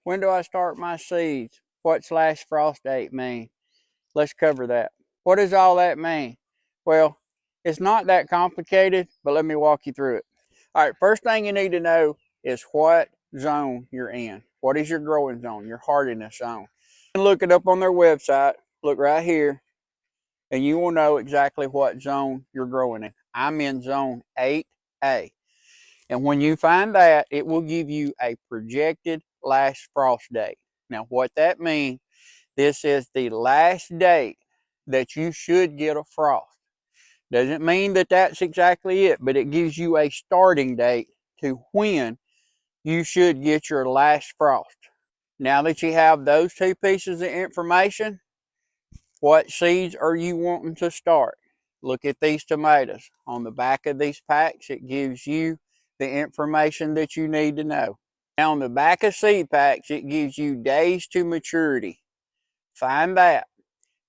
When do I start my seeds? What's last frost date mean? Let's cover that. What does all that mean? Well, it's not that complicated, but let me walk you through it. All right, first thing you need to know is what zone you're in. What is your growing zone, your hardiness zone? You can look it up on their website. Look right here, and you will know exactly what zone you're growing in. I'm in zone 8A. And when you find that, it will give you a projected last frost date. Now, what that means, this is the last date that you should get a frost. Doesn't mean that that's exactly it, but it gives you a starting date to when you should get your last frost. Now that you have those two pieces of information, what seeds are you wanting to start? Look at these tomatoes. On the back of these packs, it gives you the information that you need to know. Now on the back of seed packs, it gives you days to maturity. Find that.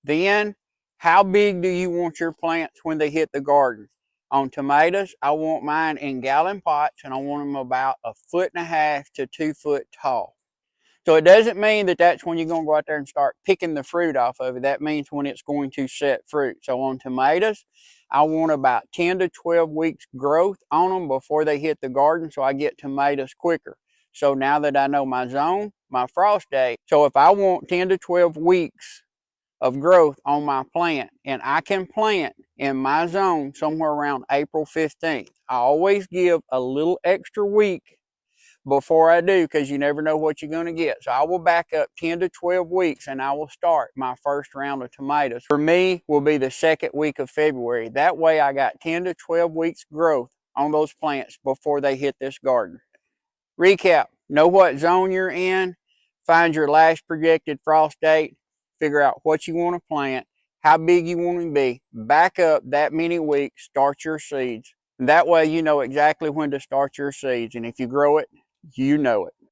Then, how big do you want your plants when they hit the garden? On tomatoes, I want mine in gallon pots, and I want them about 1.5 to 2 foot tall. So it doesn't mean that that's when you're going to go out there and start picking the fruit off of it. That means when it's going to set fruit. So on tomatoes, I want about 10 to 12 weeks growth on them before they hit the garden, so I get tomatoes quicker. So now that I know my zone, my frost date, so if I want 10 to 12 weeks of growth on my plant, and I can plant in my zone somewhere around April 15th, I always give a little extra week before I do, because you never know what you're going to get. So I will back up 10 to 12 weeks and I will start my first round of tomatoes. For me, will be the second week of February. That way I got 10 to 12 weeks growth on those plants before they hit this garden. Recap, know what zone you're in, find your last projected frost date, figure out what you want to plant, how big you want to be, back up that many weeks, start your seeds. That way you know exactly when to start your seeds, and if you grow it, you know it.